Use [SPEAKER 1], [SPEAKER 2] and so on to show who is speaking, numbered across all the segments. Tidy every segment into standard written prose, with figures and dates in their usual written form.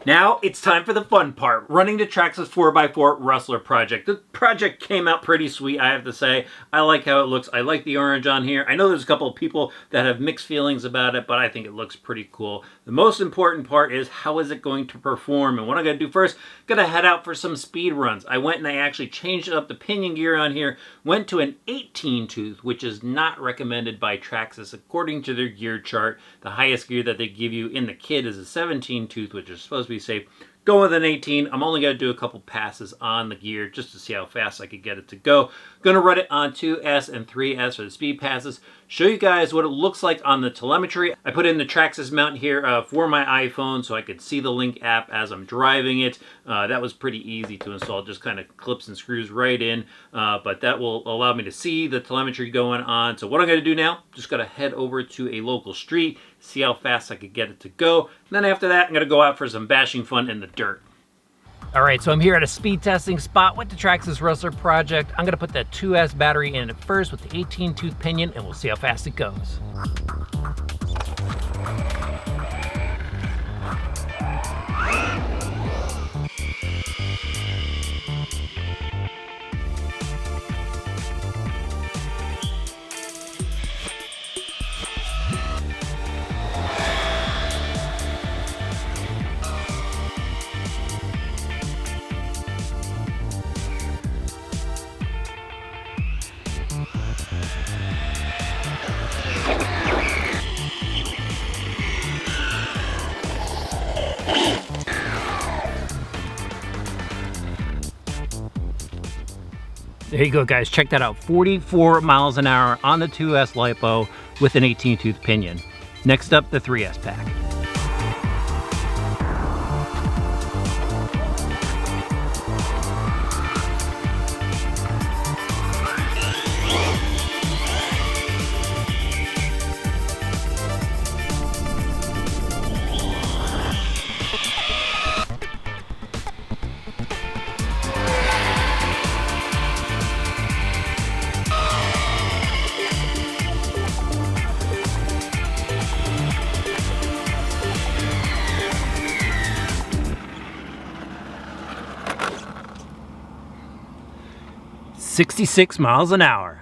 [SPEAKER 1] Now it's time for the fun part, running the Traxxas 4x4 Rustler project. The project came out pretty sweet, I have to say. I like how it looks. I like the orange on here. I know there's a couple of people that have mixed feelings about it, but I think it looks pretty cool. The most important part is how is it going to perform? And what I'm going to do first, I'm going to head out for some speed runs. I went and I actually changed up the pinion gear on here, went to an 18 tooth, which is not recommended by Traxxas according to their gear chart. The highest gear that they give you in the kit is a 17 tooth, which is supposed to be safe. Go with an 18. I'm only going to do a couple passes on the gear just to see how fast I could get it to go. Going to run it on 2S and 3S for the speed passes. Show you guys what it looks like on the telemetry. I put in the Traxxas mount here for my iPhone so I could see the Link app as I'm driving it. That was pretty easy to install. Just kind of clips and screws right in. But that will allow me to see the telemetry going on. So what I'm going to do now, just got to head over to a local street, see how fast I could get it to go. And then after that, I'm going to go out for some bashing fun in the dirt. All right, so I'm here at a speed testing spot with the Traxxas Rustler project. I'm gonna put that 2S battery in it first with the 18 tooth pinion and we'll see how fast it goes. There you go, guys. Check that out. 44 miles an hour on the 2S LiPo with an 18 tooth pinion. Next up, the 3S pack. "66 miles an hour.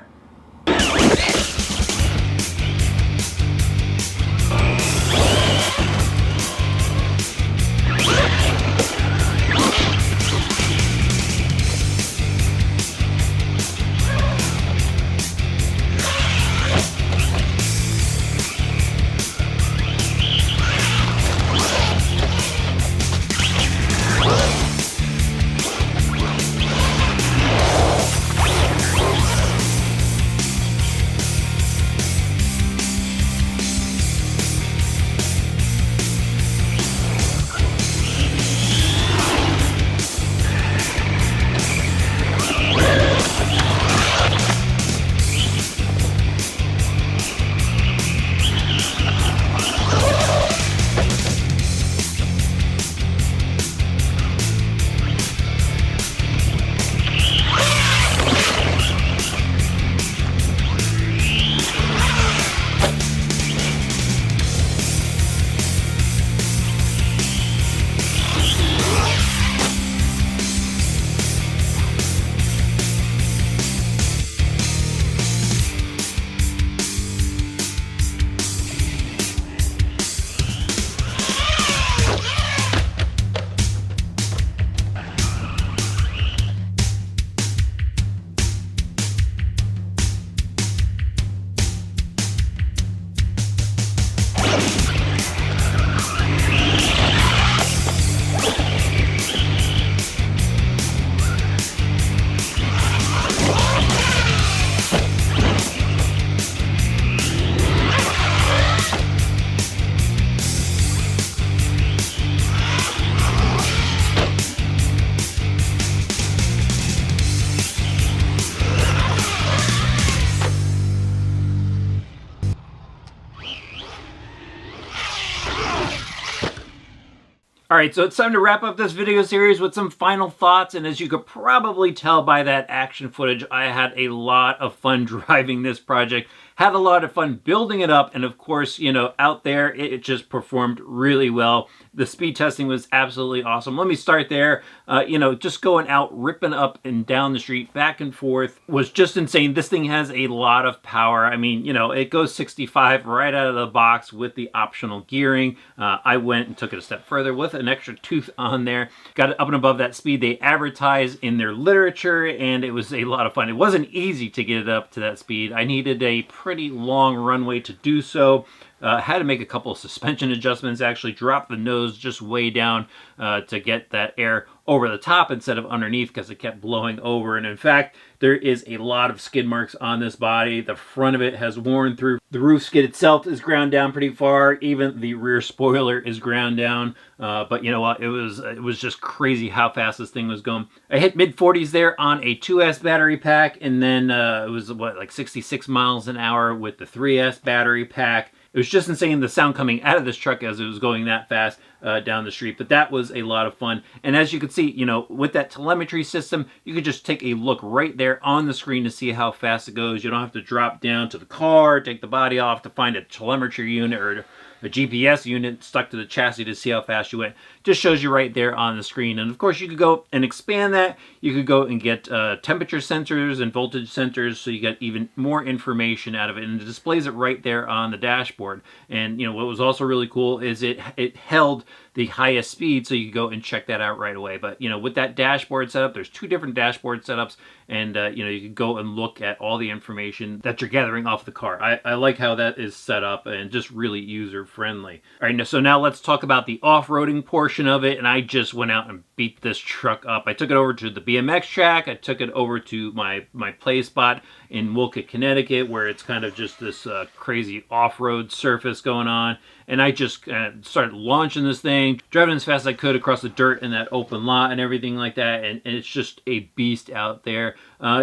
[SPEAKER 1] Alright, so it's time to wrap up this video series with some final thoughts, and as you could probably tell by that action footage, I had a lot of fun driving this project. Had a lot of fun building it up, and of course, you know, out there, it just performed really well. The speed testing was absolutely awesome. Let me start there. You know, just going out, ripping up and down the street, back and forth, was just insane. This thing has a lot of power. I mean, you know, it goes 65 right out of the box with the optional gearing. I went and took it a step further with an extra tooth on there. Got it up and above that speed they advertise in their literature, and it was a lot of fun. It wasn't easy to get it up to that speed. I needed a pretty long runway to do so. Had to make a couple of suspension adjustments, actually drop the nose just way down to get that air over the top instead of underneath because it kept blowing over. And in fact, there is a lot of skid marks on this body. The front of it has worn through. The roof skid itself is ground down pretty far. Even the rear spoiler is ground down. But you know what? It was just crazy how fast this thing was going. I hit mid-40s there on a 2S battery pack, and then it was like 66 miles an hour with the 3S battery pack. It was just insane, the sound coming out of this truck as it was going that fast down the street. But that was a lot of fun. And as you can see, you know, with that telemetry system, you could just take a look right there on the screen to see how fast it goes. You don't have to drop down to the car, take the body off to find a telemetry unit or a GPS unit stuck to the chassis to see how fast you went. Just shows you right there on the screen. And of course, you could go and expand that. You could go and get temperature sensors and voltage sensors, so you get even more information out of it. And it displays it right there on the dashboard. And you know what was also really cool is it held the highest speed, so you could go and check that out right away. But you know, with that dashboard setup, there's two different dashboard setups, and you know, you can go and look at all the information that you're gathering off the car. I like how that is set up and just really user friendly. All right, so now let's talk about the off-roading portion of it. And I just went out and beat this truck up. I took it over to the BMX track. I took it over to my play spot in Wolcott, Connecticut, where it's kind of just this crazy off-road surface going on. And I just started launching this thing, driving as fast as I could across the dirt in that open lot and everything like that. And it's just a beast out there.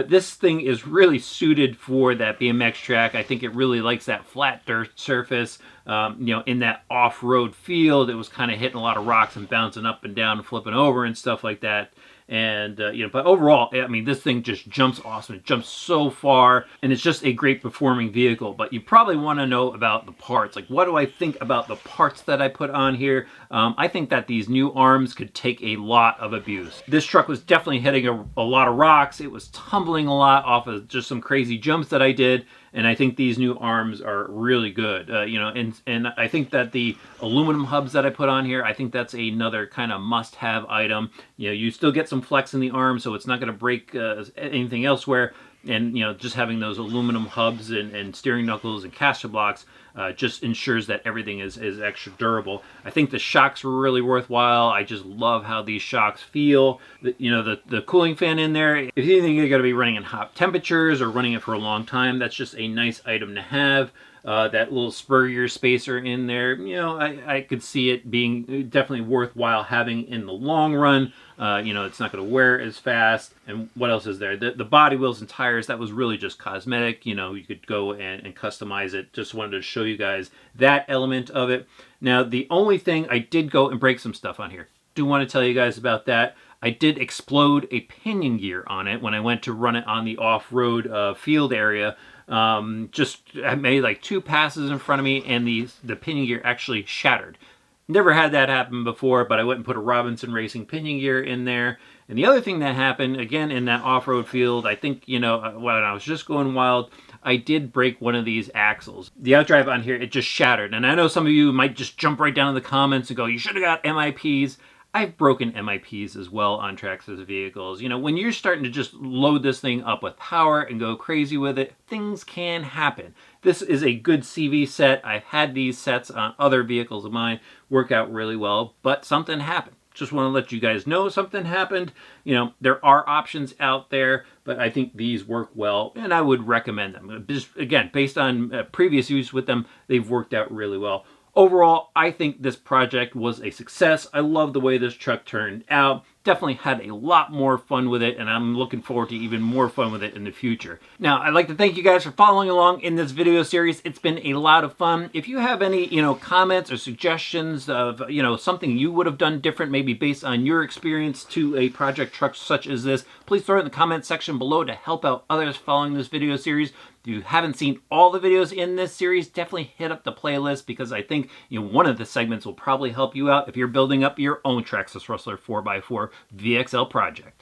[SPEAKER 1] This thing is really suited for that BMX track. I think it really likes that flat dirt surface. You know, in that off-road field, it was kind of hitting a lot of rocks and bouncing up and down and flipping over and stuff like that. And, you know, but overall, I mean, this thing just jumps awesome. It jumps so far, and it's just a great performing vehicle. But you probably want to know about the parts. Like, what do I think about the parts that I put on here? I think that these new arms could take a lot of abuse. This truck was definitely hitting a lot of rocks. It was tumbling a lot off of just some crazy jumps that I did. And I think these new arms are really good, you know, and I think that the aluminum hubs that I put on here, I think that's another kind of must-have item. You know, you still get some flex in the arm, so it's not going to break anything elsewhere. And, you know, just having those aluminum hubs and steering knuckles and caster blocks just ensures that everything is extra durable. I think the shocks were really worthwhile. I just love how these shocks feel. You know, the cooling fan in there, if you think you're going to be running in hot temperatures or running it for a long time, that's just a nice item to have. That little Spurrier spacer in there, you know, I could see it being definitely worthwhile having in the long run. You know, it's not going to wear as fast. And what else is there? The body wheels and tires, that was really just cosmetic. You know, you could go and customize it. Just wanted to show you guys that element of it. Now, the only thing, I did go and break some stuff on here. Do want to tell you guys about that. I did explode a pinion gear on it when I went to run it on the off-road field area. I made like 2 passes in front of me, and the pinion gear actually shattered. Never had that happen before, but I went and put a Robinson Racing pinion gear in there. And the other thing that happened, again, in that off-road field, I think, you know, when I was just going wild, I did break one of these axles. The outdrive on here, it just shattered. And I know some of you might just jump right down in the comments and go, you should have got MIPs. I've broken MIPs as well on Traxxas vehicles. You know, when you're starting to just load this thing up with power and go crazy with it, things can happen. This is a good CV set. I've had these sets on other vehicles of mine work out really well, but something happened. Just want to let you guys know something happened. You know, there are options out there, but I think these work well, and I would recommend them. Just, again, based on previous use with them, they've worked out really well. Overall, I think this project was a success. I love the way this truck turned out. definitely had a lot more fun with it, and I'm looking forward to even more fun with it in the future. Now, I'd like to thank you guys for following along in this video series. It's been a lot of fun. If you have any, comments or suggestions of, something you would have done different, maybe based on your experience to a project truck such as this, please throw it in the comment section below to help out others following this video series. If you haven't seen all the videos in this series, definitely hit up the playlist, because I think one of the segments will probably help you out if you're building up your own Traxxas Rustler 4x4 VXL project.